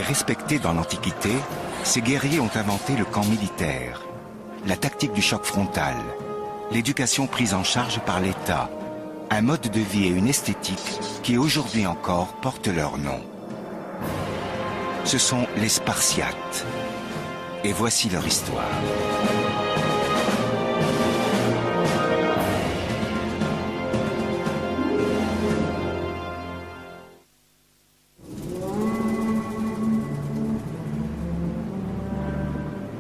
respectés dans l'Antiquité, ces guerriers ont inventé le camp militaire, la tactique du choc frontal, l'éducation prise en charge par l'État, un mode de vie et une esthétique qui aujourd'hui encore portent leur nom. Ce sont les Spartiates. Et voici leur histoire.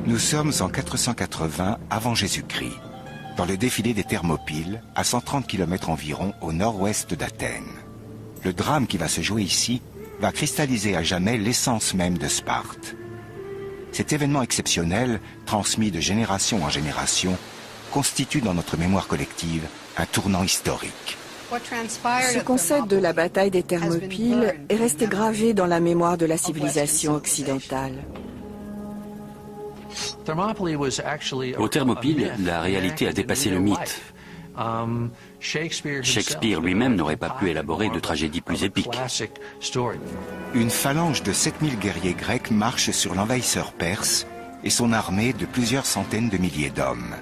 Nous sommes en 480 avant Jésus-Christ, dans le défilé des Thermopyles, à 130 km environ au nord-ouest d'Athènes. Le drame qui va se jouer ici va cristalliser à jamais l'essence même de Sparte. Cet événement exceptionnel, transmis de génération en génération, constitue dans notre mémoire collective un tournant historique. Ce concept de la bataille des Thermopyles est resté gravé dans la mémoire de la civilisation occidentale. Aux Thermopyles, la réalité a dépassé le mythe. Shakespeare lui-même n'aurait pas pu élaborer de tragédie plus épique. Une phalange de 7000 guerriers grecs marche sur l'envahisseur perse et son armée de plusieurs centaines de milliers d'hommes.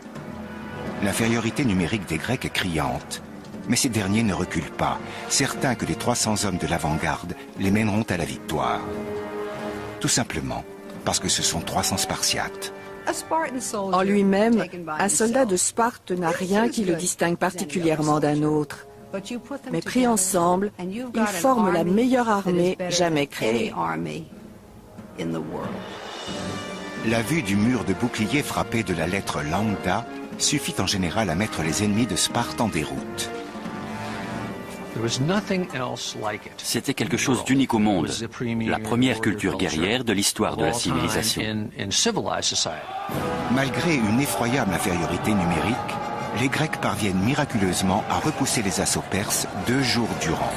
L'infériorité numérique des Grecs est criante, mais ces derniers ne reculent pas, certains que les 300 hommes de l'avant-garde les mèneront à la victoire. Tout simplement parce que ce sont 300 Spartiates. En lui-même, un soldat de Sparte n'a rien qui le distingue particulièrement d'un autre. Mais pris ensemble, ils forment la meilleure armée jamais créée. La vue du mur de boucliers frappé de la lettre lambda suffit en général à mettre les ennemis de Sparte en déroute. C'était quelque chose d'unique au monde, la première culture guerrière de l'histoire de la civilisation. Malgré une effroyable infériorité numérique, les Grecs parviennent miraculeusement à repousser les assauts perses 2 jours durant.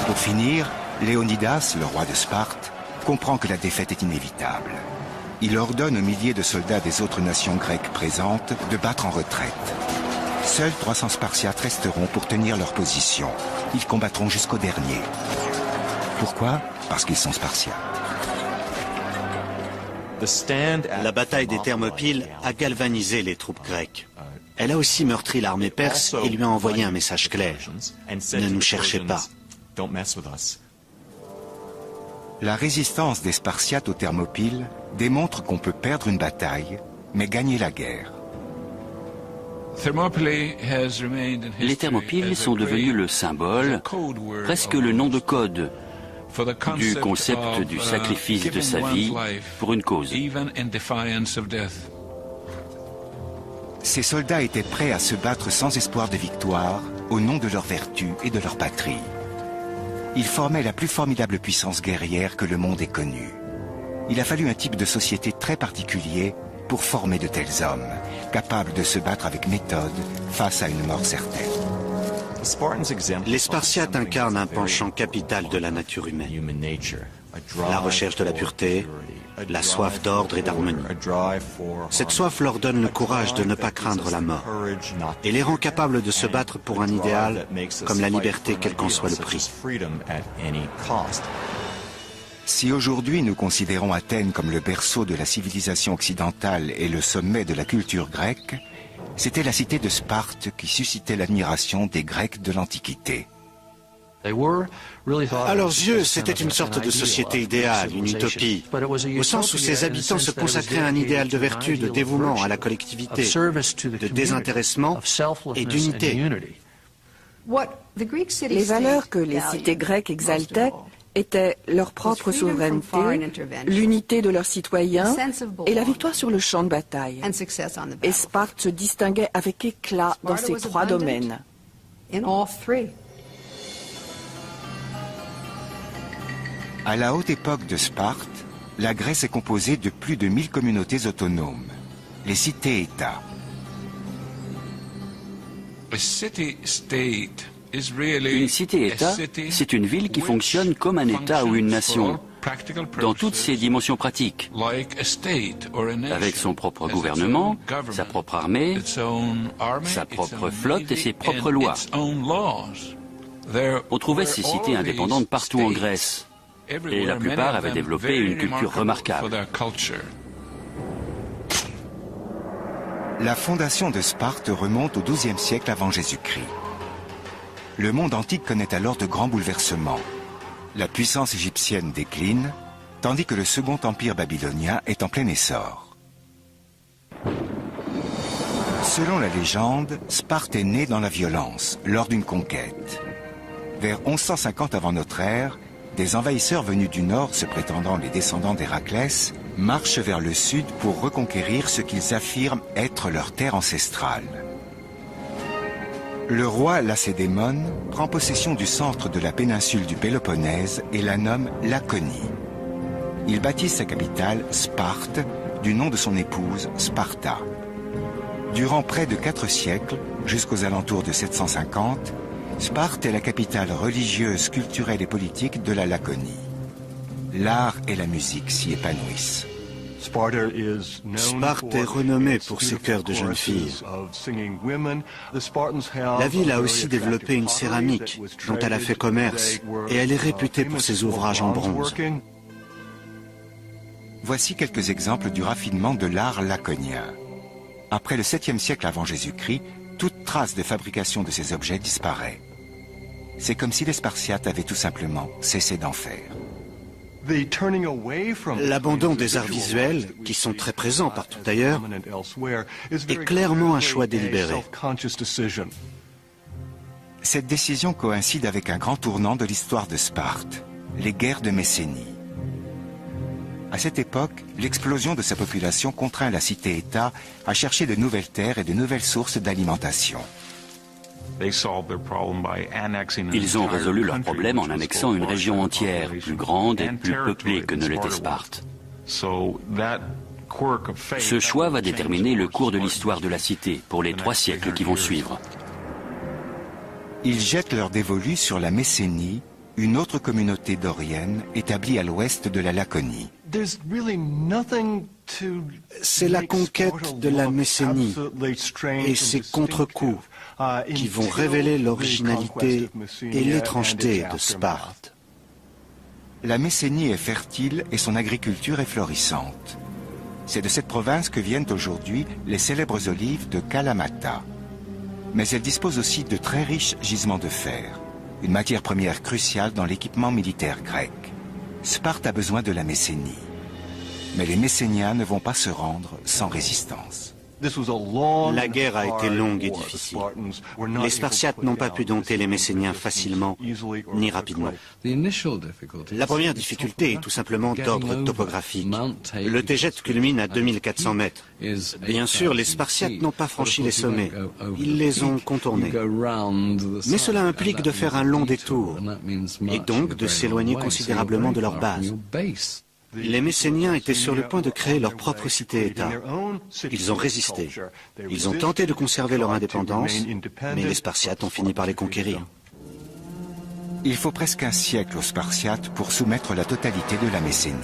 Pour finir, Léonidas, le roi de Sparte, comprend que la défaite est inévitable. Il ordonne aux milliers de soldats des autres nations grecques présentes de battre en retraite. Seuls 300 Spartiates resteront pour tenir leur position. Ils combattront jusqu'au dernier. Pourquoi? Parce qu'ils sont Spartiates. La bataille des Thermopyles a galvanisé les troupes grecques. Elle a aussi meurtri l'armée perse et lui a envoyé un message clair. Ne nous cherchez pas. La résistance des Spartiates aux Thermopyles démontre qu'on peut perdre une bataille, mais gagner la guerre. Les Thermopyles sont devenus le symbole, presque le nom de code, du concept du sacrifice de sa vie pour une cause. Ces soldats étaient prêts à se battre sans espoir de victoire au nom de leur vertu et de leur patrie. Ils formaient la plus formidable puissance guerrière que le monde ait connue. Il a fallu un type de société très particulier pour former de tels hommes, capables de se battre avec méthode face à une mort certaine. Les Spartiates incarnent un penchant capital de la nature humaine. La recherche de la pureté, la soif d'ordre et d'harmonie. Cette soif leur donne le courage de ne pas craindre la mort et les rend capables de se battre pour un idéal comme la liberté quel qu'en soit le prix. Si aujourd'hui nous considérons Athènes comme le berceau de la civilisation occidentale et le sommet de la culture grecque, c'était la cité de Sparte qui suscitait l'admiration des Grecs de l'Antiquité. À leurs yeux, c'était une sorte de société idéale, une utopie, au sens où ses habitants se consacraient à un idéal de vertu, de dévouement à la collectivité, de désintéressement et d'unité. Les valeurs que les cités grecques exaltaient étaient leur propre souveraineté, l'unité de leurs citoyens et la victoire sur le champ de bataille. Et Sparte se distinguait avec éclat dans ces 3 domaines. À la haute époque de Sparte, la Grèce est composée de plus de 1000 communautés autonomes, les cités-États. Une cité-État, c'est une ville qui fonctionne comme un État ou une nation, dans toutes ses dimensions pratiques, avec son propre gouvernement, sa propre armée, sa propre flotte et ses propres lois. On trouvait ces cités indépendantes partout en Grèce, et la plupart avaient développé une culture remarquable. La fondation de Sparte remonte au XIIe siècle avant Jésus-Christ. Le monde antique connaît alors de grands bouleversements. La puissance égyptienne décline, tandis que le second empire babylonien est en plein essor. Selon la légende, Sparte est née dans la violence, lors d'une conquête. Vers 1150 avant notre ère, des envahisseurs venus du nord, se prétendant les descendants d'Héraclès, marchent vers le sud pour reconquérir ce qu'ils affirment être leur terre ancestrale. Le roi Lacédémone prend possession du centre de la péninsule du Péloponnèse et la nomme Laconie. Il baptise sa capitale Sparte, du nom de son épouse Sparta. Durant près de 4 siècles, jusqu'aux alentours de 750, Sparte est la capitale religieuse, culturelle et politique de la Laconie. L'art et la musique s'y épanouissent. Sparte est renommée pour ses chœurs de jeunes filles. La ville a aussi développé une céramique dont elle a fait commerce et elle est réputée pour ses ouvrages en bronze. Voici quelques exemples du raffinement de l'art laconien. Après le 7e siècle avant Jésus-Christ, toute trace de fabrication de ces objets disparaît. C'est comme si les Spartiates avaient tout simplement cessé d'en faire. L'abandon des arts visuels, qui sont très présents partout ailleurs, est clairement un choix délibéré. Cette décision coïncide avec un grand tournant de l'histoire de Sparte, les guerres de Messénie. À cette époque, l'explosion de sa population contraint la cité-État à chercher de nouvelles terres et de nouvelles sources d'alimentation. Ils ont résolu leur problème en annexant une région entière, plus grande et plus peuplée que ne l'était Sparte. Ce choix va déterminer le cours de l'histoire de la cité pour les 3 siècles qui vont suivre. Ils jettent leur dévolu sur la Messénie, une autre communauté dorienne établie à l'ouest de la Laconie. C'est la conquête de la Messénie et ses contre-coups qui vont révéler l'originalité et l'étrangeté de Sparte. La Messénie est fertile et son agriculture est florissante. C'est de cette province que viennent aujourd'hui les célèbres olives de Kalamata. Mais elle dispose aussi de très riches gisements de fer, une matière première cruciale dans l'équipement militaire grec. Sparte a besoin de la Messénie. Mais les Messéniens ne vont pas se rendre sans résistance. La guerre a été longue et difficile. Les Spartiates n'ont pas pu dompter les Messéniens facilement ni rapidement. La première difficulté est tout simplement d'ordre topographique. Le Tégète culmine à 2400 mètres. Bien sûr, les Spartiates n'ont pas franchi les sommets. Ils les ont contournés. Mais cela implique de faire un long détour et donc de s'éloigner considérablement de leur base. Les Messéniens étaient sur le point de créer leur propre cité-État. Ils ont résisté. Ils ont tenté de conserver leur indépendance, mais les Spartiates ont fini par les conquérir. Il faut presque un siècle aux Spartiates pour soumettre la totalité de la Messénie.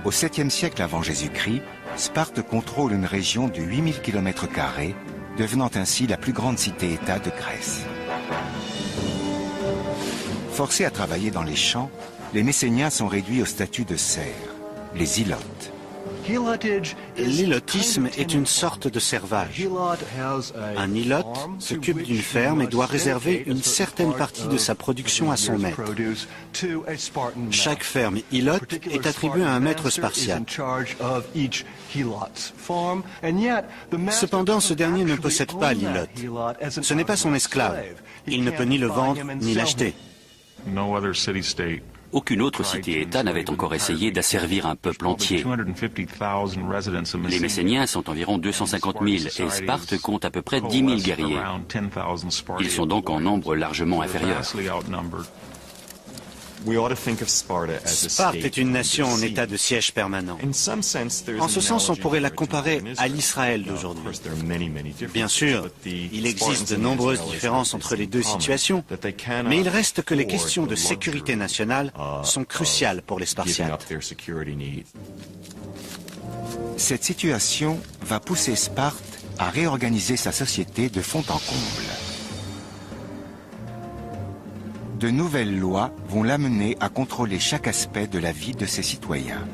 Au 7e siècle avant Jésus-Christ, Sparte contrôle une région de 8000 km², devenant ainsi la plus grande cité-État de Grèce. Forcés à travailler dans les champs, les Messéniens sont réduits au statut de serfs, les ilotes. L'ilotisme est une sorte de servage. Un ilote s'occupe d'une ferme et doit réserver une certaine partie de sa production à son maître. Chaque ferme ilote est attribuée à un maître spartiate. Cependant, ce dernier ne possède pas l'ilote. Ce n'est pas son esclave. Il ne peut ni le vendre ni l'acheter. Aucune autre cité-État n'avait encore essayé d'asservir un peuple entier. Les Messéniens sont environ 250 000 et Sparte compte à peu près 10 000 guerriers. Ils sont donc en nombre largement inférieur. Sparte est une nation en état de siège permanent. En ce sens, on pourrait la comparer à l'Israël d'aujourd'hui. Bien sûr, il existe de nombreuses différences entre les deux situations, mais il reste que les questions de sécurité nationale sont cruciales pour les Spartiates. Cette situation va pousser Sparte à réorganiser sa société de fond en comble. de nouvelles lois vont l'amener à contrôler chaque aspect de la vie de ses citoyens.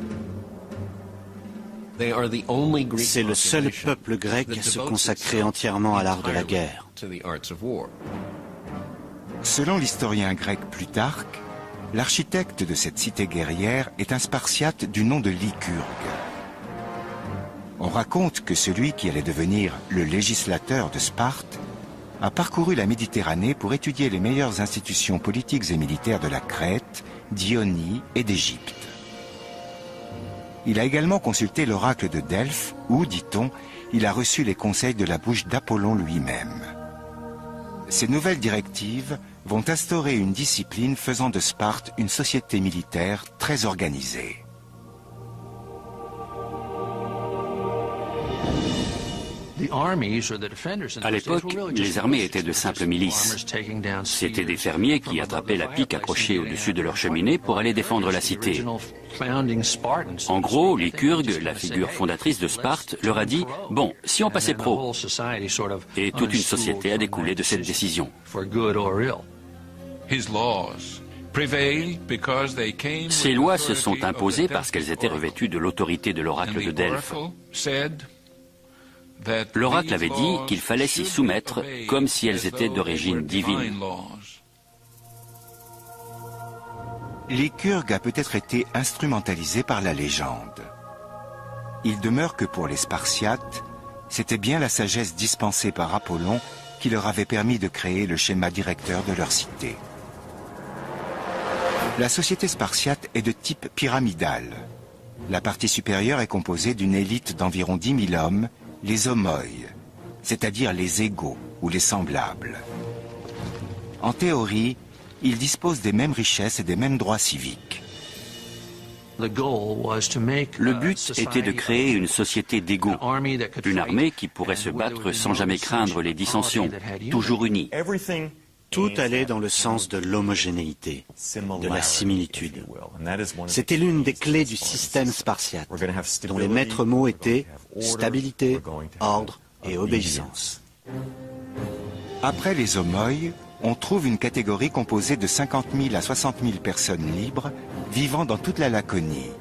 C'est le seul peuple grec à se consacrer entièrement à l'art de la guerre. Selon l'historien grec Plutarque, l'architecte de cette cité guerrière est un Spartiate du nom de Lycurgue. On raconte que celui qui allait devenir le législateur de Sparte a parcouru la Méditerranée pour étudier les meilleures institutions politiques et militaires de la Crète, d'Ionie et d'Égypte. Il a également consulté l'oracle de Delphes où, dit-on, il a reçu les conseils de la bouche d'Apollon lui-même. Ces nouvelles directives vont instaurer une discipline faisant de Sparte une société militaire très organisée. À l'époque, les armées étaient de simples milices. C'étaient des fermiers qui attrapaient la pique accrochée au-dessus de leur cheminée pour aller défendre la cité. En gros, Lycurgue, la figure fondatrice de Sparte, leur a dit « Bon, si on passait pro », et toute une société a découlé de cette décision. Ces lois se sont imposées parce qu'elles étaient revêtues de l'autorité de l'oracle de Delphes. L'oracle avait dit qu'il fallait s'y soumettre comme si elles étaient d'origine divine. Lycurgue a peut-être été instrumentalisé par la légende. Il demeure que pour les Spartiates, c'était bien la sagesse dispensée par Apollon qui leur avait permis de créer le schéma directeur de leur cité. La société spartiate est de type pyramidal. La partie supérieure est composée d'une élite d'environ 10 000 hommes, les homoi, c'est-à-dire les égaux ou les semblables. En théorie, ils disposent des mêmes richesses et des mêmes droits civiques. Le but était de créer une société d'égaux, une armée qui pourrait se battre sans jamais craindre les dissensions, toujours unie. Tout allait dans le sens de l'homogénéité, de la similitude. C'était l'une des clés du système spartiate, dont les maîtres mots étaient stabilité, ordre et obéissance. Après les homoi, on trouve une catégorie composée de 50 000 à 60 000 personnes libres vivant dans toute la Laconie,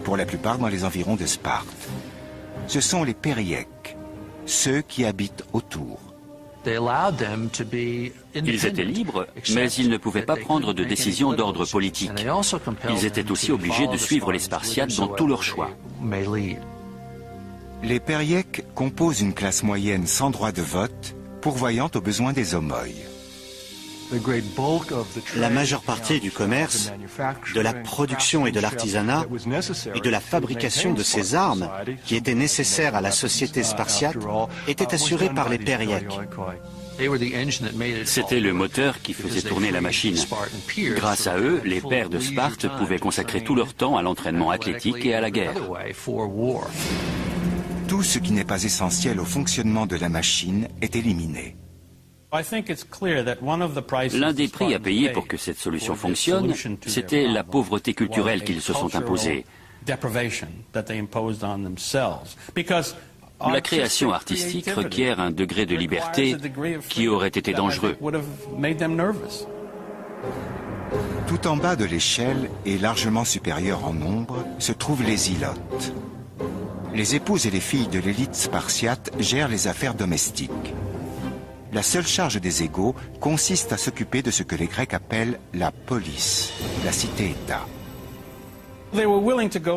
pour la plupart dans les environs de Sparte. Ce sont les périèques, ceux qui habitent autour. Ils étaient libres, mais ils ne pouvaient pas prendre de décision d'ordre politique. Ils étaient aussi obligés de suivre les Spartiates dans tous leurs choix. Les périèques composent une classe moyenne sans droit de vote, pourvoyant aux besoins des homoi. La majeure partie du commerce, de la production et de l'artisanat, et de la fabrication de ces armes qui étaient nécessaires à la société spartiate, était assurée par les périèques. C'était le moteur qui faisait tourner la machine. Grâce à eux, les pairs de Sparte pouvaient consacrer tout leur temps à l'entraînement athlétique et à la guerre. Tout ce qui n'est pas essentiel au fonctionnement de la machine est éliminé. L'un des prix à payer pour que cette solution fonctionne, c'était la pauvreté culturelle qu'ils se sont imposés. La création artistique requiert un degré de liberté qui aurait été dangereux. Tout en bas de l'échelle et largement supérieur en nombre se trouvent les ilotes. Les épouses et les filles de l'élite spartiate gèrent les affaires domestiques. La seule charge des égaux consiste à s'occuper de ce que les Grecs appellent la police, la cité-État.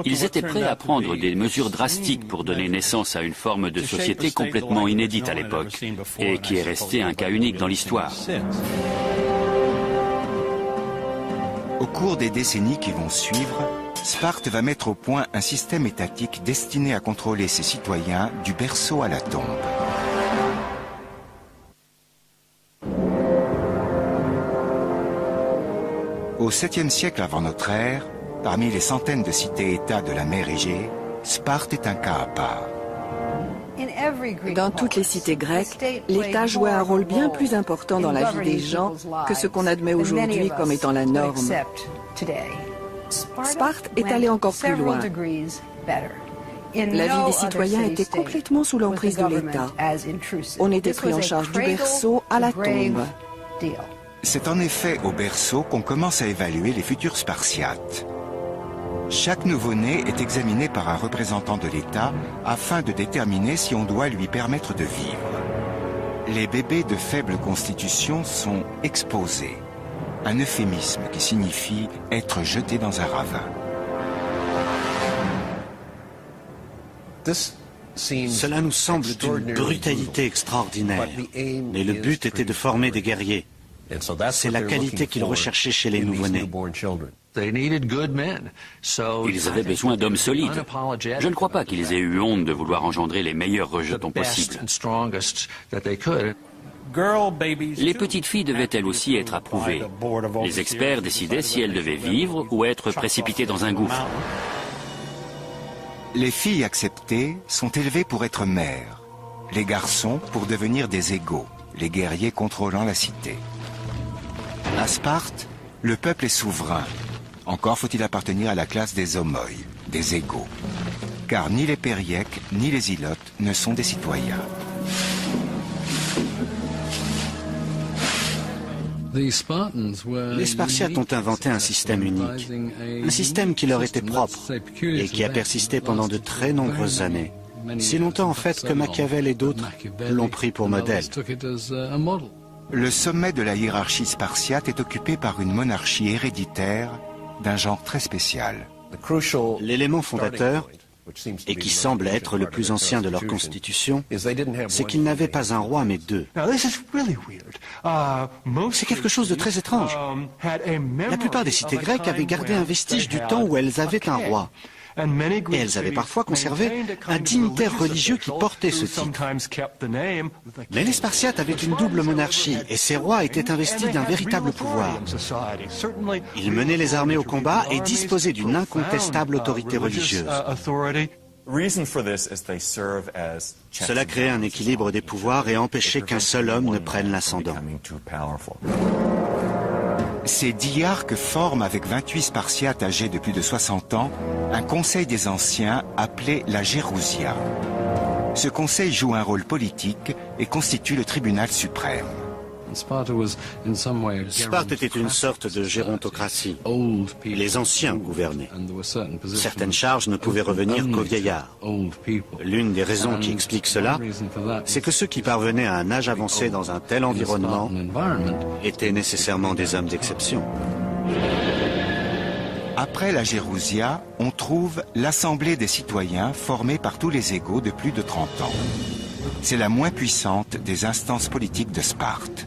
Ils étaient prêts à prendre des mesures drastiques pour donner naissance à une forme de société complètement inédite à l'époque et qui est restée un cas unique dans l'histoire. Au cours des décennies qui vont suivre, Sparte va mettre au point un système étatique destiné à contrôler ses citoyens du berceau à la tombe. Au 7e siècle avant notre ère, parmi les centaines de cités-États de la mer Égée, Sparte est un cas à part. Dans toutes les cités grecques, l'État jouait un rôle bien plus important dans la vie des gens que ce qu'on admet aujourd'hui comme étant la norme. Sparte est allé encore plus loin. La vie des citoyens était complètement sous l'emprise de l'État. On était pris en charge du berceau à la tombe. C'est en effet au berceau qu'on commence à évaluer les futurs Spartiates. Chaque nouveau-né est examiné par un représentant de l'État afin de déterminer si on doit lui permettre de vivre. Les bébés de faible constitution sont exposés, un euphémisme qui signifie être jetés dans un ravin. Cela nous semble d'une brutalité extraordinaire, mais le but était de former des guerriers. C'est la qualité qu'ils recherchaient chez les nouveau-nés. Ils avaient besoin d'hommes solides. Je ne crois pas qu'ils aient eu honte de vouloir engendrer les meilleurs rejetons possibles. Les petites filles devaient elles aussi être approuvées. Les experts décidaient si elles devaient vivre ou être précipitées dans un gouffre. Les filles acceptées sont élevées pour être mères, les garçons pour devenir des égaux, les guerriers contrôlant la cité. À Sparte, le peuple est souverain. Encore faut-il appartenir à la classe des homoi, des égaux. Car ni les périèques ni les ilotes ne sont des citoyens. Les Spartiates ont inventé un système unique, un système qui leur était propre et qui a persisté pendant de très nombreuses années. Si longtemps en fait que Machiavel et d'autres l'ont pris pour modèle. Le sommet de la hiérarchie spartiate est occupé par une monarchie héréditaire d'un genre très spécial. L'élément fondateur, et qui semble être le plus ancien de leur constitution, c'est qu'ils n'avaient pas un roi mais deux. C'est quelque chose de très étrange. La plupart des cités grecques avaient gardé un vestige du temps où elles avaient un roi. Et elles avaient parfois conservé un dignitaire religieux qui portait ce titre. Mais les Spartiates avaient une double monarchie et ces rois étaient investis d'un véritable pouvoir. Ils menaient les armées au combat et disposaient d'une incontestable autorité religieuse. Cela créait un équilibre des pouvoirs et empêchait qu'un seul homme ne prenne l'ascendant. Ces diarques forment avec 28 Spartiates âgés de plus de 60 ans un conseil des anciens appelé la Gérousia. Ce conseil joue un rôle politique et constitue le tribunal suprême. Sparte était une sorte de gérontocratie. Les anciens gouvernaient. Certaines charges ne pouvaient revenir qu'aux vieillards. L'une des raisons qui explique cela, c'est que ceux qui parvenaient à un âge avancé dans un tel environnement étaient nécessairement des hommes d'exception. Après la Gérousia, on trouve l'Assemblée des citoyens formée par tous les égaux de plus de 30 ans. C'est la moins puissante des instances politiques de Sparte.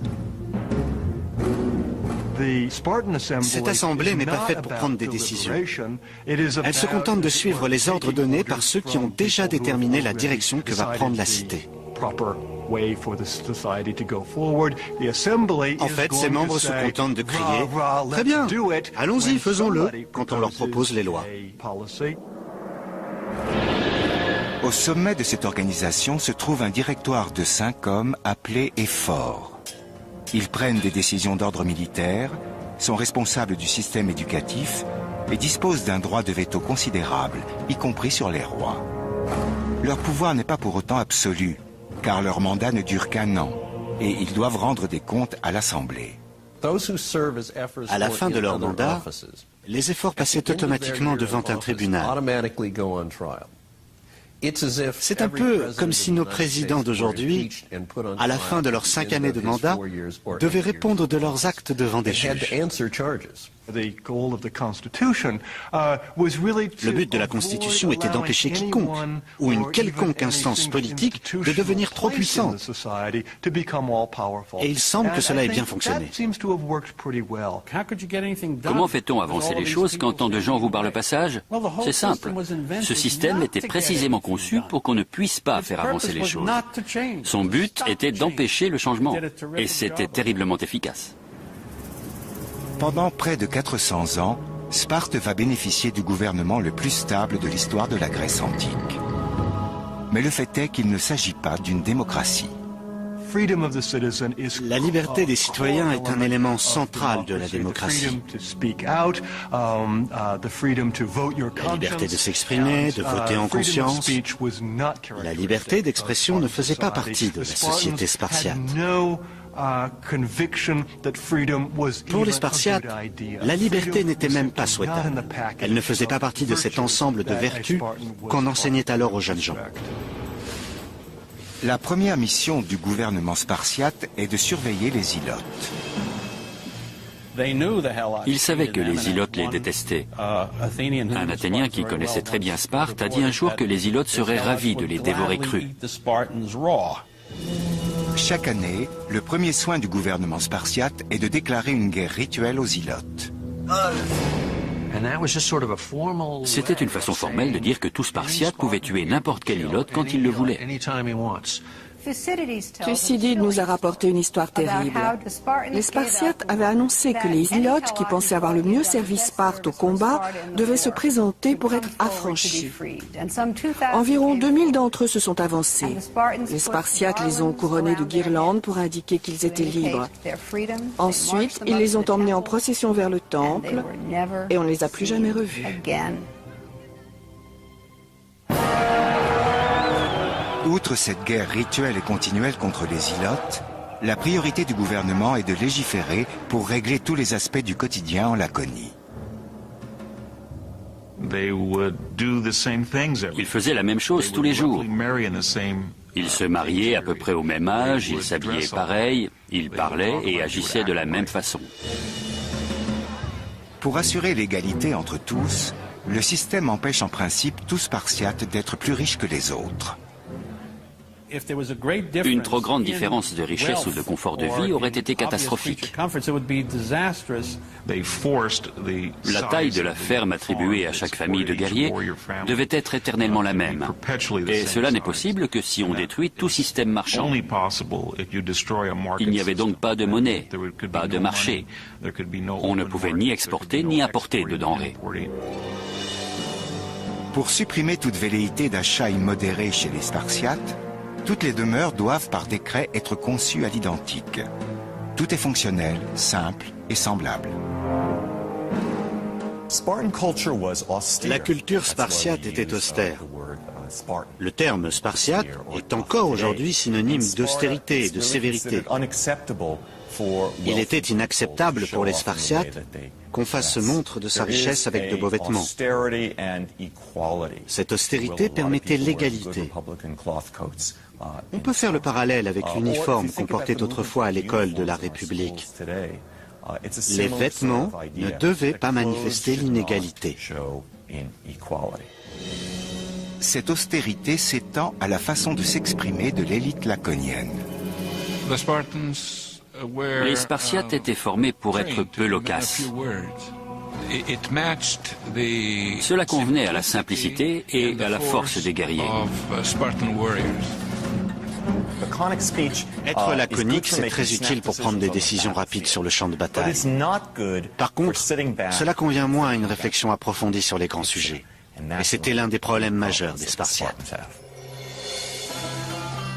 Cette assemblée n'est pas faite pour prendre des décisions. Elle se contente de suivre les ordres donnés par ceux qui ont déjà déterminé la direction que va prendre la cité. En fait, ces membres se contentent de crier « Très bien, allons-y, faisons-le » quand on leur propose les lois. Au sommet de cette organisation se trouve un directoire de 5 hommes appelé Éphore. Ils prennent des décisions d'ordre militaire, sont responsables du système éducatif et disposent d'un droit de veto considérable, y compris sur les rois. Leur pouvoir n'est pas pour autant absolu, car leur mandat ne dure qu'1 an, et ils doivent rendre des comptes à l'Assemblée. À la fin de leur mandat, les efforts passaient automatiquement devant un tribunal. C'est un peu comme si nos présidents d'aujourd'hui, à la fin de leurs 5 années de mandat, devaient répondre de leurs actes devant des juges. Le but de la Constitution était d'empêcher quiconque, ou une quelconque instance politique, de devenir trop puissante. Et il semble que cela ait bien fonctionné. Comment fait-on avancer les choses quand tant de gens vous barrent le passage? C'est simple. Ce système était précisément conçu pour qu'on ne puisse pas faire avancer les choses. Son but était d'empêcher le changement. Et c'était terriblement efficace. Pendant près de 400 ans, Sparte va bénéficier du gouvernement le plus stable de l'histoire de la Grèce antique. Mais le fait est qu'il ne s'agit pas d'une démocratie. La liberté des citoyens est un élément central de la démocratie. La liberté de s'exprimer, de voter en conscience. La liberté d'expression ne faisait pas partie de la société spartiate. Pour les Spartiates, la liberté n'était même pas souhaitable. Elle ne faisait pas partie de cet ensemble de vertus qu'on enseignait alors aux jeunes gens. La première mission du gouvernement spartiate est de surveiller les Ilotes. Ils savaient que les Ilotes les détestaient. Un Athénien qui connaissait très bien Sparte a dit un jour que les Ilotes seraient ravis de les dévorer crus. Chaque année, le premier soin du gouvernement spartiate est de déclarer une guerre rituelle aux Ilotes. C'était une façon formelle de dire que tout Spartiate pouvait tuer n'importe quel Ilote quand il le voulait. Thucydide nous a rapporté une histoire terrible. Les Spartiates avaient annoncé que les Ilotes, qui pensaient avoir le mieux servi Sparte au combat, devaient se présenter pour être affranchis. Environ 2000 d'entre eux se sont avancés. Les Spartiates les ont couronnés de guirlandes pour indiquer qu'ils étaient libres. Ensuite, ils les ont emmenés en procession vers le temple et on ne les a plus jamais revus. Outre cette guerre rituelle et continuelle contre les Ilotes, la priorité du gouvernement est de légiférer pour régler tous les aspects du quotidien en Laconie. Ils faisaient la même chose tous les jours. Ils se mariaient à peu près au même âge, ils s'habillaient pareil, ils parlaient et agissaient de la même façon. Pour assurer l'égalité entre tous, le système empêche en principe tout Spartiate d'être plus riche que les autres. Une trop grande différence de richesse ou de confort de vie aurait été catastrophique. La taille de la ferme attribuée à chaque famille de guerriers devait être éternellement la même. Et cela n'est possible que si on détruit tout système marchand. Il n'y avait donc pas de monnaie, pas de marché. On ne pouvait ni exporter ni importer de denrées. Pour supprimer toute velléité d'achat immodéré chez les Spartiates, toutes les demeures doivent par décret être conçues à l'identique. Tout est fonctionnel, simple et semblable. La culture spartiate était austère. Le terme spartiate est encore aujourd'hui synonyme d'austérité et de sévérité. Il était inacceptable pour les Spartiates qu'on fasse montre de sa richesse avec de beaux vêtements. Cette austérité permettait l'égalité. On peut faire le parallèle avec l'uniforme qu'on portait autrefois à l'école de la République. Les vêtements ne devaient pas manifester l'inégalité. Cette austérité s'étend à la façon de s'exprimer de l'élite laconienne. Les Spartiates étaient formés pour être peu loquaces. Cela convenait à la simplicité et à la force des guerriers. Être laconique, c'est très utile pour prendre des décisions rapides sur le champ de bataille. Par contre, cela convient moins à une réflexion approfondie sur les grands sujets. Et c'était l'un des problèmes majeurs des Spartiates.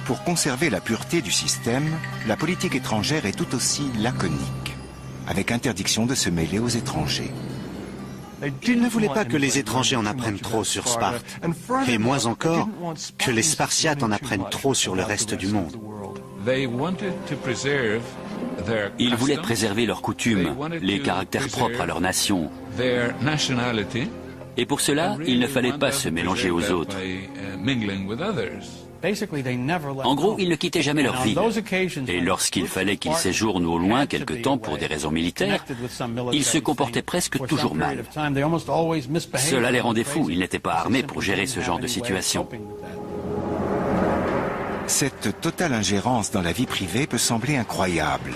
Pour conserver la pureté du système, la politique étrangère est tout aussi laconique, avec interdiction de se mêler aux étrangers. Ils ne voulaient pas que les étrangers en apprennent trop sur Sparte, et moins encore que les Spartiates en apprennent trop sur le reste du monde. Ils voulaient préserver leurs coutumes, les caractères propres à leur nation. Et pour cela, il ne fallait pas se mélanger aux autres. En gros, ils ne quittaient jamais leur ville. Et lorsqu'il fallait qu'ils séjournent au loin quelque temps pour des raisons militaires, ils se comportaient presque toujours mal. Cela les rendait fous. Ils n'étaient pas armés pour gérer ce genre de situation. Cette totale ingérence dans la vie privée peut sembler incroyable.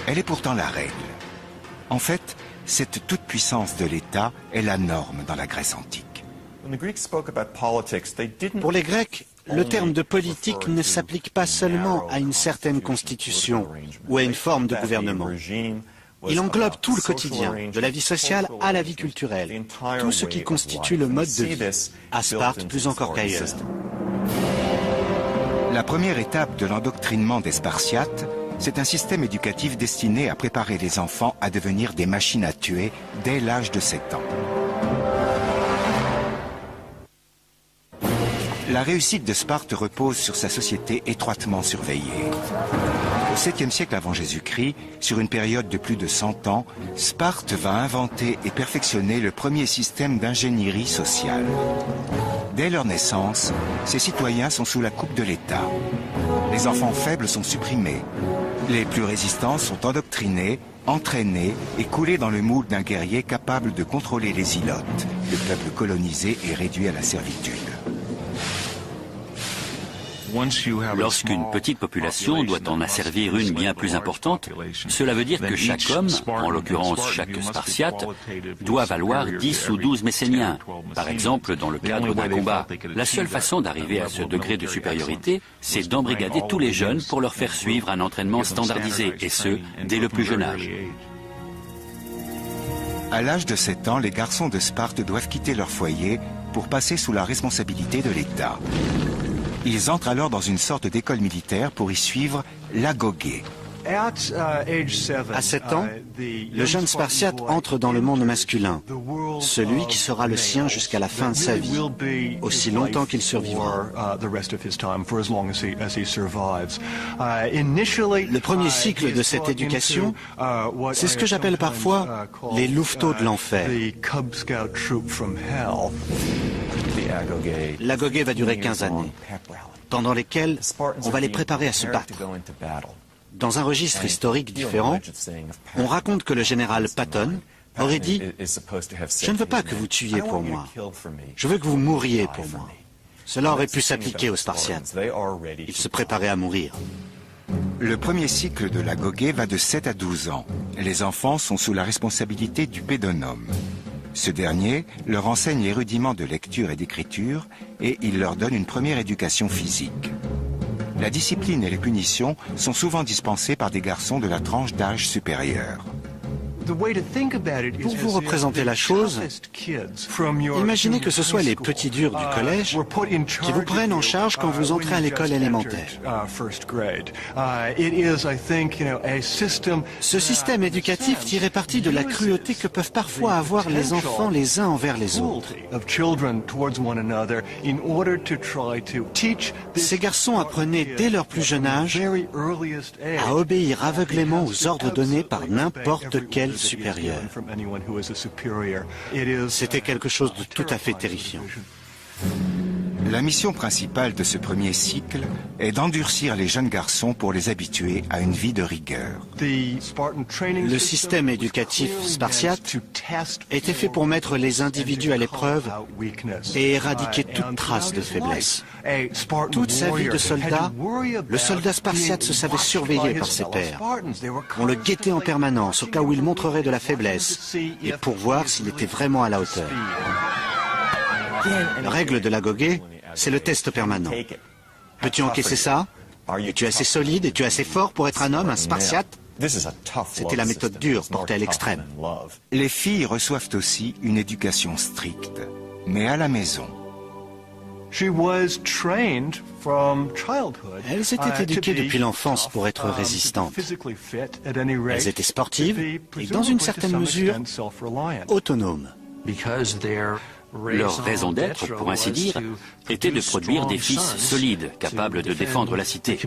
Elle est pourtant la règle. En fait, cette toute-puissance de l'État est la norme dans la Grèce antique. Pour les Grecs, le terme de politique ne s'applique pas seulement à une certaine constitution ou à une forme de gouvernement. Il englobe tout le quotidien, de la vie sociale à la vie culturelle, tout ce qui constitue le mode de vie, à Sparte plus encore qu'ailleurs. La première étape de l'endoctrinement des Spartiates, c'est un système éducatif destiné à préparer les enfants à devenir des machines à tuer dès l'âge de 7 ans. La réussite de Sparte repose sur sa société étroitement surveillée. Au 7e siècle avant Jésus-Christ, sur une période de plus de 100 ans, Sparte va inventer et perfectionner le premier système d'ingénierie sociale. Dès leur naissance, ces citoyens sont sous la coupe de l'État. Les enfants faibles sont supprimés. Les plus résistants sont endoctrinés, entraînés et coulés dans le moule d'un guerrier capable de contrôler les ilotes, le peuple colonisé et réduit à la servitude. Lorsqu'une petite population doit en asservir une bien plus importante, cela veut dire que chaque homme, en l'occurrence chaque Spartiate, doit valoir 10 ou 12 Messéniens, par exemple dans le cadre d'un combat. La seule façon d'arriver à ce degré de supériorité, c'est d'embrigader tous les jeunes pour leur faire suivre un entraînement standardisé, et ce, dès le plus jeune âge. À l'âge de 7 ans, les garçons de Sparte doivent quitter leur foyer pour passer sous la responsabilité de l'État. Ils entrent alors dans une sorte d'école militaire pour y suivre l'agogé. À 7 ans, le jeune Spartiate entre dans le monde masculin, celui qui sera le sien jusqu'à la fin de sa vie, aussi longtemps qu'il survivra. Le premier cycle de cette éducation, c'est ce que j'appelle parfois les louveteaux de l'enfer. L'agogé va durer 15 années, pendant lesquelles on va les préparer à se battre. Dans un registre historique différent, on raconte que le général Patton aurait dit « Je ne veux pas que vous tuiez pour moi, je veux que vous mouriez pour moi ». Cela aurait pu s'appliquer aux Spartiates. Ils se préparaient à mourir. Le premier cycle de l'agogé va de 7 à 12 ans. Les enfants sont sous la responsabilité du pédonome. Ce dernier leur enseigne les rudiments de lecture et d'écriture et il leur donne une première éducation physique. La discipline et les punitions sont souvent dispensées par des garçons de la tranche d'âge supérieure. Pour vous représenter la chose, imaginez que ce soit les petits durs du collège qui vous prennent en charge quand vous entrez à l'école élémentaire. Ce système éducatif tirait parti de la cruauté que peuvent parfois avoir les enfants les uns envers les autres. Ces garçons apprenaient dès leur plus jeune âge à obéir aveuglément aux ordres donnés par n'importe quel supérieur. C'était quelque chose de tout à fait terrifiant. La mission principale de ce premier cycle est d'endurcir les jeunes garçons pour les habituer à une vie de rigueur. Le système éducatif spartiate était fait pour mettre les individus à l'épreuve et éradiquer toute trace de faiblesse. Toute sa vie de soldat, le soldat spartiate se savait surveillé par ses pairs. On le guettait en permanence au cas où il montrerait de la faiblesse et pour voir s'il était vraiment à la hauteur. La règle de l'agogé, c'est le test permanent. Peux-tu encaisser ça? Es-tu assez solide? Es-tu assez fort pour être un homme, un Spartiate? C'était la méthode dure, portée à l'extrême. Les filles reçoivent aussi une éducation stricte, mais à la maison. Elles étaient éduquées depuis l'enfance pour être résistantes. Elles étaient sportives et, dans une certaine mesure, autonomes. Leur raison d'être, pour ainsi dire, était de produire des fils solides, capables de défendre la cité.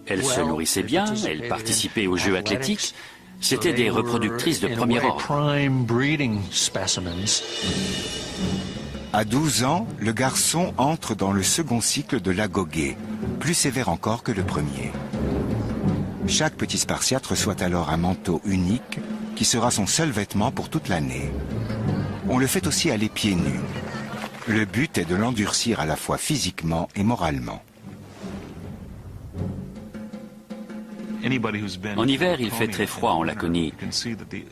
Elles se nourrissaient bien, elles participaient aux jeux athlétiques, c'étaient des reproductrices de premier ordre. À 12 ans, le garçon entre dans le second cycle de l'agogé, plus sévère encore que le premier. Chaque petit Spartiate reçoit alors un manteau unique qui sera son seul vêtement pour toute l'année. On le fait aussi aller pieds nus. Le but est de l'endurcir à la fois physiquement et moralement. En hiver, il fait très froid en Laconie.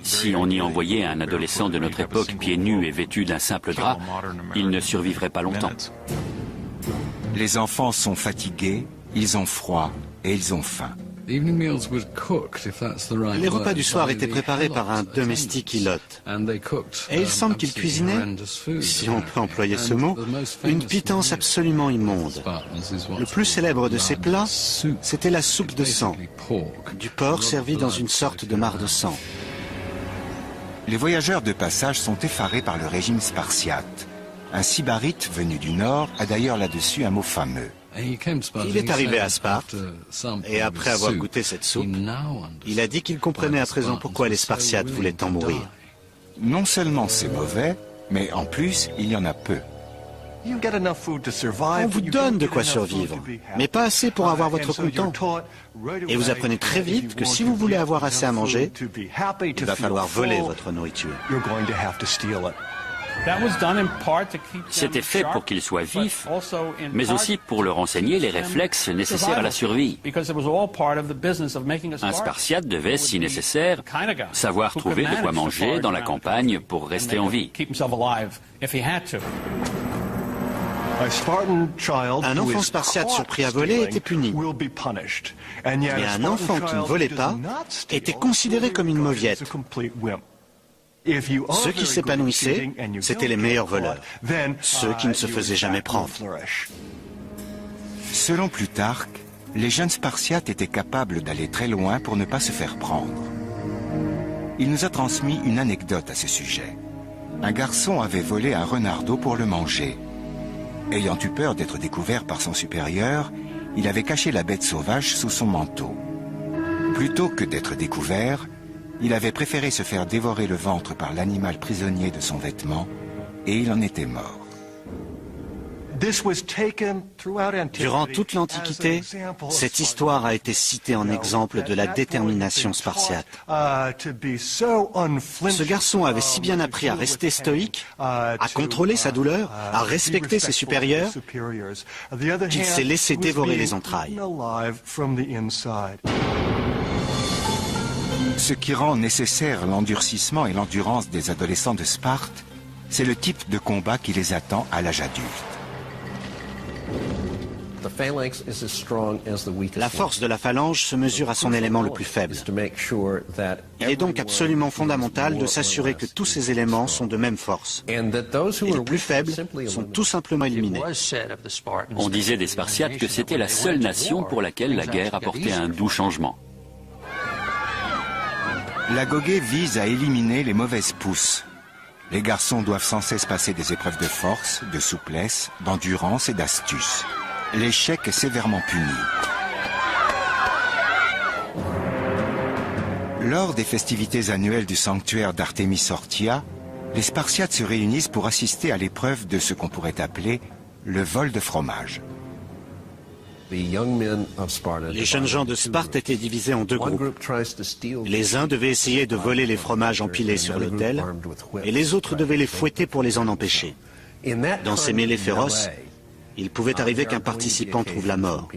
Si on y envoyait un adolescent de notre époque pieds nus et vêtu d'un simple drap, il ne survivrait pas longtemps. Les enfants sont fatigués, ils ont froid et ils ont faim. Les repas du soir étaient préparés par un domestique ilote. Et il semble qu'il cuisinait, si on peut employer ce mot, une pitance absolument immonde. Le plus célèbre de ces plats, c'était la soupe de sang, du porc servi dans une sorte de mare de sang. Les voyageurs de passage sont effarés par le régime spartiate. Un sybarite venu du nord a d'ailleurs là-dessus un mot fameux. Il est arrivé à Sparte, et après avoir goûté cette soupe, il a dit qu'il comprenait à présent pourquoi les Spartiates voulaient tant mourir. Non seulement c'est mauvais, mais en plus, il y en a peu. On vous donne de quoi survivre, mais pas assez pour avoir votre content. Et vous apprenez très vite que si vous voulez avoir assez à manger, il va falloir voler votre nourriture. C'était fait pour qu'il soit vif, mais aussi pour leur enseigner les réflexes nécessaires à la survie. Un Spartiate devait, si nécessaire, savoir trouver de quoi manger dans la campagne pour rester en vie. Un enfant spartiate surpris à voler était puni. Mais un enfant qui ne volait pas était considéré comme une mauviette. Ceux qui s'épanouissaient, c'étaient les meilleurs voleurs, ceux qui ne se faisaient jamais prendre. Selon Plutarque, les jeunes Spartiates étaient capables d'aller très loin pour ne pas se faire prendre. Il nous a transmis une anecdote à ce sujet. Un garçon avait volé un renardeau pour le manger. Ayant eu peur d'être découvert par son supérieur, il avait caché la bête sauvage sous son manteau. Plutôt que d'être découvert, il avait préféré se faire dévorer le ventre par l'animal prisonnier de son vêtement, et il en était mort. Durant toute l'Antiquité, cette histoire a été citée en exemple de la détermination spartiate. Ce garçon avait si bien appris à rester stoïque, à contrôler sa douleur, à respecter ses supérieurs, qu'il s'est laissé dévorer les entrailles. Ce qui rend nécessaire l'endurcissement et l'endurance des adolescents de Sparte, c'est le type de combat qui les attend à l'âge adulte. La force de la phalange se mesure à son élément le plus faible. Il est donc absolument fondamental de s'assurer que tous ces éléments sont de même force. Et les plus faibles sont tout simplement éliminés. On disait des Spartiates que c'était la seule nation pour laquelle la guerre apportait un doux changement. La goguet vise à éliminer les mauvaises pousses. Les garçons doivent sans cesse passer des épreuves de force, de souplesse, d'endurance et d'astuce. L'échec est sévèrement puni. Lors des festivités annuelles du sanctuaire d'Artémis Orthia, les Spartiates se réunissent pour assister à l'épreuve de ce qu'on pourrait appeler le vol de fromage. Les jeunes gens de Sparte étaient divisés en deux groupes. Les uns devaient essayer de voler les fromages empilés sur l'autel, et les autres devaient les fouetter pour les en empêcher. Dans ces mêlées féroces, il pouvait arriver qu'un participant trouve la mort.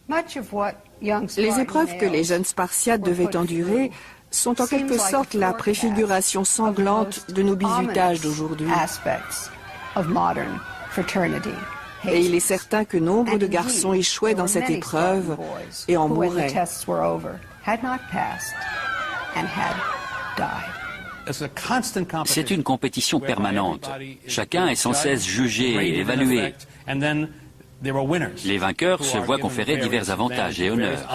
Les épreuves que les jeunes Spartiates devaient endurer sont en quelque sorte la préfiguration sanglante de nos bizutages d'aujourd'hui. Et il est certain que nombre de garçons échouaient dans cette épreuve et en mouraient. C'est une compétition permanente. Chacun est sans cesse jugé et évalué. Les vainqueurs se voient conférer divers avantages et honneurs.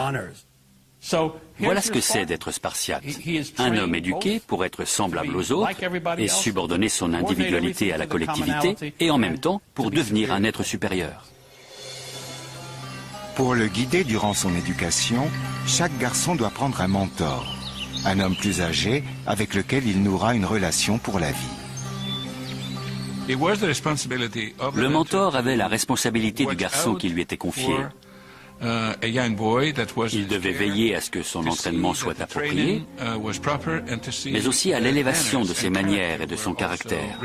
Voilà ce que c'est d'être Spartiate. Un homme éduqué pour être semblable aux autres et subordonner son individualité à la collectivité, et en même temps pour devenir un être supérieur. Pour le guider durant son éducation, chaque garçon doit prendre un mentor, un homme plus âgé avec lequel il nourra une relation pour la vie. Le mentor avait la responsabilité du garçon qui lui était confié. Il devait veiller à ce que son entraînement soit approprié, mais aussi à l'élévation de ses manières et de son caractère.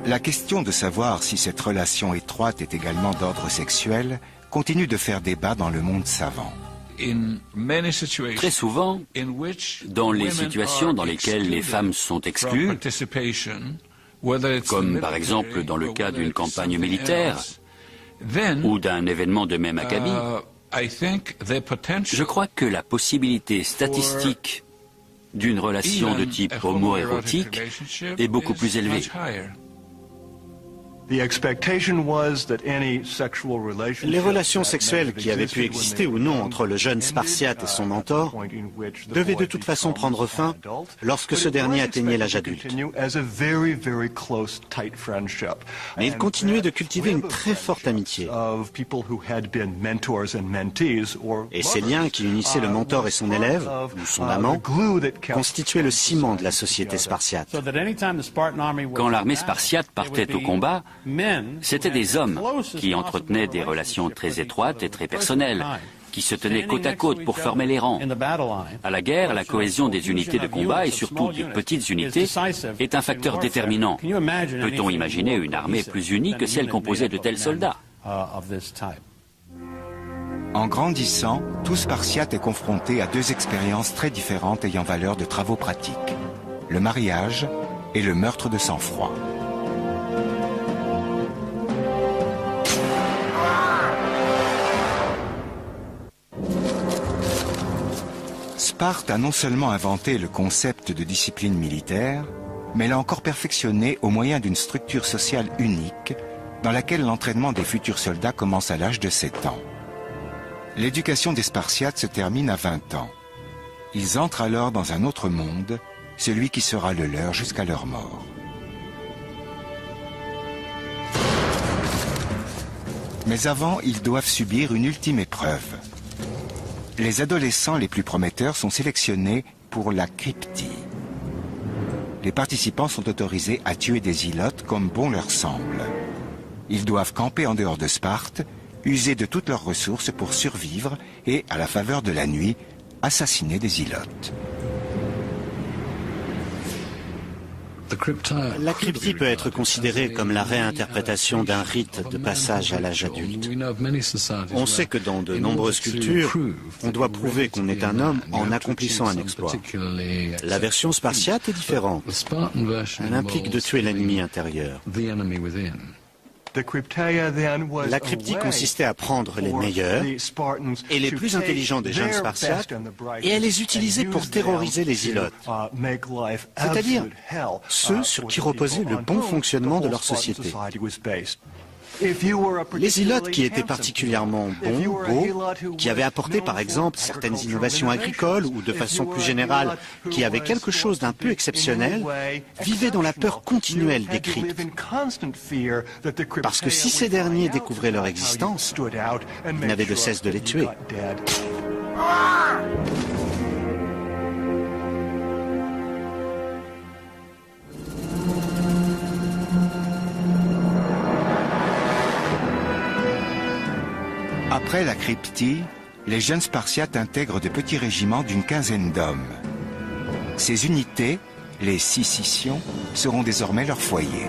La question de savoir si cette relation étroite est également d'ordre sexuel continue de faire débat dans le monde savant. Très souvent, dans les situations dans lesquelles les femmes sont exclues, comme par exemple dans le cas d'une campagne militaire ou d'un événement de même acabit, je crois que la possibilité statistique d'une relation de type homo-érotique est beaucoup plus élevée. Les relations sexuelles qui avaient pu exister ou non entre le jeune Spartiate et son mentor devaient de toute façon prendre fin lorsque ce dernier atteignait l'âge adulte. Mais il continuait de cultiver une très forte amitié. Et ces liens qui unissaient le mentor et son élève, ou son amant, constituaient le ciment de la société spartiate. Quand l'armée spartiate partait au combat, c'étaient des hommes qui entretenaient des relations très étroites et très personnelles, qui se tenaient côte à côte pour former les rangs. À la guerre, la cohésion des unités de combat, et surtout des petites unités, est un facteur déterminant. Peut-on imaginer une armée plus unie que celle composée de tels soldats? En grandissant, tout Spartiate est confronté à deux expériences très différentes ayant valeur de travaux pratiques. Le mariage et le meurtre de sang-froid. Sparte a non seulement inventé le concept de discipline militaire, mais l'a encore perfectionné au moyen d'une structure sociale unique dans laquelle l'entraînement des futurs soldats commence à l'âge de 7 ans. L'éducation des Spartiates se termine à 20 ans. Ils entrent alors dans un autre monde, celui qui sera le leur jusqu'à leur mort. Mais avant, ils doivent subir une ultime épreuve. Les adolescents les plus prometteurs sont sélectionnés pour la cryptie. Les participants sont autorisés à tuer des ilotes comme bon leur semble. Ils doivent camper en dehors de Sparte, user de toutes leurs ressources pour survivre et, à la faveur de la nuit, assassiner des ilotes. La cryptie peut être considérée comme la réinterprétation d'un rite de passage à l'âge adulte. On sait que dans de nombreuses cultures, on doit prouver qu'on est un homme en accomplissant un exploit. La version spartiate est différente. Elle implique de tuer l'ennemi intérieur. La cryptie consistait à prendre les meilleurs et les plus intelligents des jeunes Spartiates et à les utiliser pour terroriser les ilotes, c'est-à-dire ceux sur qui reposait le bon fonctionnement de leur société. Les ilotes qui étaient particulièrement bons, beaux, qui avaient apporté par exemple certaines innovations agricoles ou de façon plus générale, qui avaient quelque chose d'un peu exceptionnel, vivaient dans la peur continuelle des cryptes. Parce que si ces derniers découvraient leur existence, ils n'avaient de cesse de les tuer. Après la cryptie, les jeunes Spartiates intègrent de petits régiments d'une quinzaine d'hommes. Ces unités, les sicicions, seront désormais leur foyer.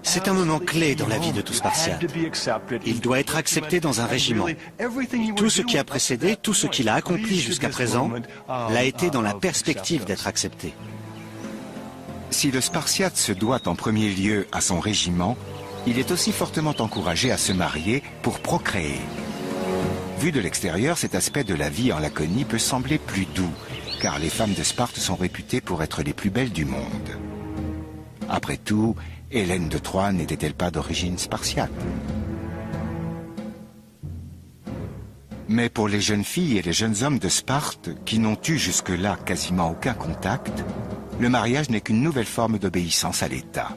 C'est un moment clé dans la vie de tout Spartiate. Il doit être accepté dans un régiment. Tout ce qui a précédé, tout ce qu'il a accompli jusqu'à présent, l'a été dans la perspective d'être accepté. Si le Spartiate se doit en premier lieu à son régiment, il est aussi fortement encouragé à se marier pour procréer. Vu de l'extérieur, cet aspect de la vie en Laconie peut sembler plus doux, car les femmes de Sparte sont réputées pour être les plus belles du monde. Après tout, Hélène de Troie n'était-elle pas d'origine spartiate? Mais pour les jeunes filles et les jeunes hommes de Sparte, qui n'ont eu jusque-là quasiment aucun contact, le mariage n'est qu'une nouvelle forme d'obéissance à l'État.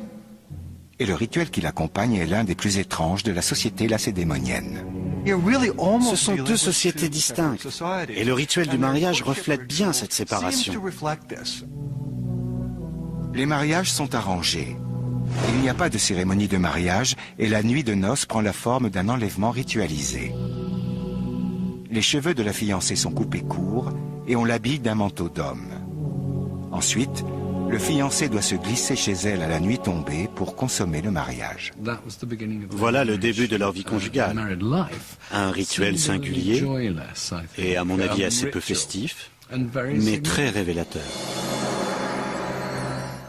Et le rituel qui l'accompagne est l'un des plus étranges de la société lacédémonienne. Ce sont deux sociétés distinctes, et le rituel du mariage reflète bien cette séparation. Les mariages sont arrangés. Il n'y a pas de cérémonie de mariage et la nuit de noces prend la forme d'un enlèvement ritualisé. Les cheveux de la fiancée sont coupés courts et on l'habille d'un manteau d'homme. Ensuite, le fiancé doit se glisser chez elle à la nuit tombée pour consommer le mariage. Voilà le début de leur vie conjugale. Un rituel singulier et, à mon avis, assez peu festif, mais très révélateur.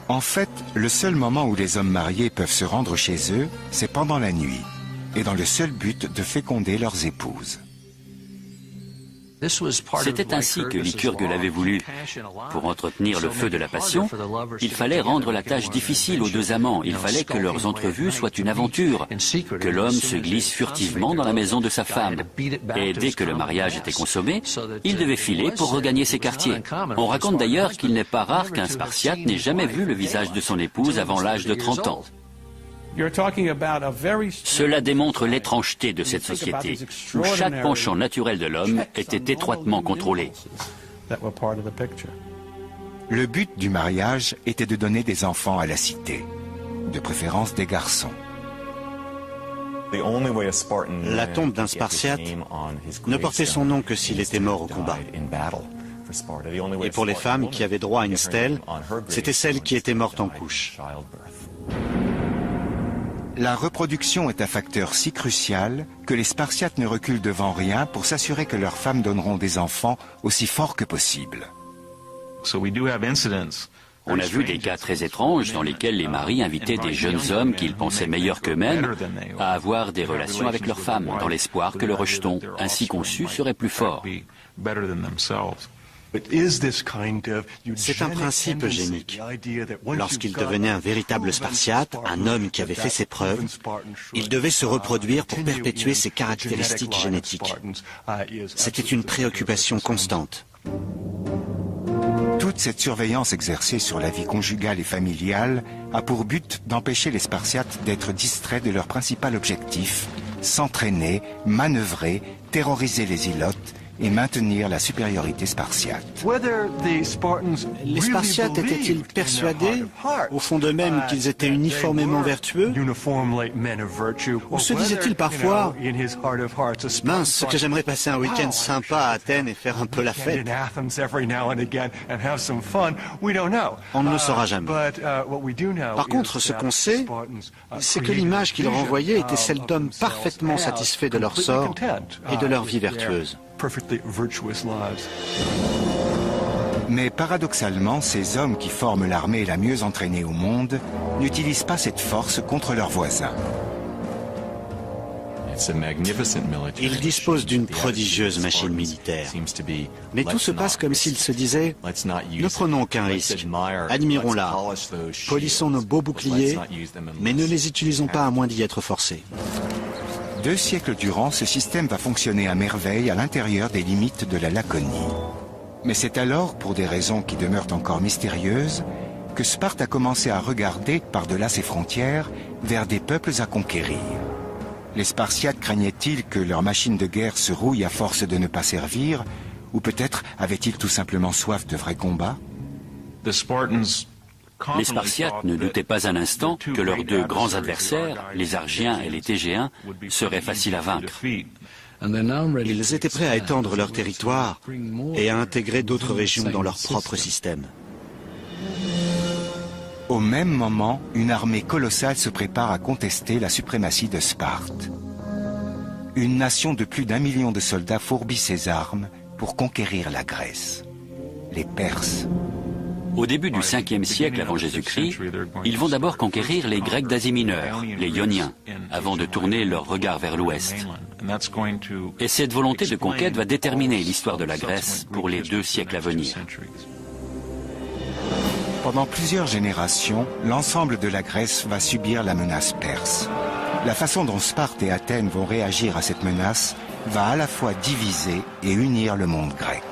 En fait, le seul moment où les hommes mariés peuvent se rendre chez eux, c'est pendant la nuit, et dans le seul but de féconder leurs épouses. C'était ainsi que Lycurgue l'avait voulu. Pour entretenir le feu de la passion, il fallait rendre la tâche difficile aux deux amants. Il fallait que leurs entrevues soient une aventure, que l'homme se glisse furtivement dans la maison de sa femme. Et dès que le mariage était consommé, il devait filer pour regagner ses quartiers. On raconte d'ailleurs qu'il n'est pas rare qu'un Spartiate n'ait jamais vu le visage de son épouse avant l'âge de 30 ans. Cela démontre l'étrangeté de cette société, où chaque penchant naturel de l'homme était étroitement contrôlé. Le but du mariage était de donner des enfants à la cité, de préférence des garçons. La tombe d'un Spartiate ne portait son nom que s'il était mort au combat. Et pour les femmes qui avaient droit à une stèle, c'était celle qui était morte en couche. La reproduction est un facteur si crucial que les Spartiates ne reculent devant rien pour s'assurer que leurs femmes donneront des enfants aussi forts que possible. On a vu des cas très étranges dans lesquels les maris invitaient des jeunes hommes qu'ils pensaient meilleurs qu'eux-mêmes à avoir des relations avec leurs femmes, dans l'espoir que le rejeton, ainsi conçu, serait plus fort. C'est un principe eugénique. Lorsqu'il devenait un véritable Spartiate, un homme qui avait fait ses preuves, il devait se reproduire pour perpétuer ses caractéristiques génétiques. C'était une préoccupation constante. Toute cette surveillance exercée sur la vie conjugale et familiale a pour but d'empêcher les Spartiates d'être distraits de leur principal objectif, s'entraîner, manœuvrer, terroriser les Ilotes et maintenir la supériorité spartiate. Les Spartiates étaient-ils persuadés, au fond d'eux-mêmes, qu'ils étaient uniformément vertueux? Ou se disaient-ils parfois « Mince, ce que j'aimerais passer un week-end sympa à Athènes et faire un peu la fête ». On ne le saura jamais. Par contre, ce qu'on sait, c'est que l'image qu'ils renvoyaient était celle d'hommes parfaitement satisfaits de leur sort et de leur vie vertueuse. Mais paradoxalement, ces hommes qui forment l'armée la mieux entraînée au monde n'utilisent pas cette force contre leurs voisins. Ils disposent d'une prodigieuse machine militaire. Mais tout se passe comme s'ils se disaient « Ne prenons aucun risque, admirons-la, polissons nos beaux boucliers, mais ne les utilisons pas à moins d'y être forcés. » 2 siècles durant, ce système va fonctionner à merveille à l'intérieur des limites de la Laconie. Mais c'est alors, pour des raisons qui demeurent encore mystérieuses, que Sparte a commencé à regarder, par-delà ses frontières, vers des peuples à conquérir. Les Spartiates craignaient-ils que leur machine de guerre se rouille à force de ne pas servir, ou peut-être avaient-ils tout simplement soif de vrais combats? Les Spartiates ne doutaient pas un instant que leurs 2 grands adversaires, les Argiens et les Tégéens, seraient faciles à vaincre. Ils étaient prêts à étendre leur territoire et à intégrer d'autres régions dans leur propre système. Au même moment, une armée colossale se prépare à contester la suprématie de Sparte. Une nation de plus d'1 million de soldats fourbit ses armes pour conquérir la Grèce. Les Perses. Au début du 5e siècle avant Jésus-Christ, ils vont d'abord conquérir les Grecs d'Asie mineure, les Ioniens, avant de tourner leur regard vers l'ouest. Et cette volonté de conquête va déterminer l'histoire de la Grèce pour les 2 siècles à venir. Pendant plusieurs générations, l'ensemble de la Grèce va subir la menace perse. La façon dont Sparte et Athènes vont réagir à cette menace va à la fois diviser et unir le monde grec.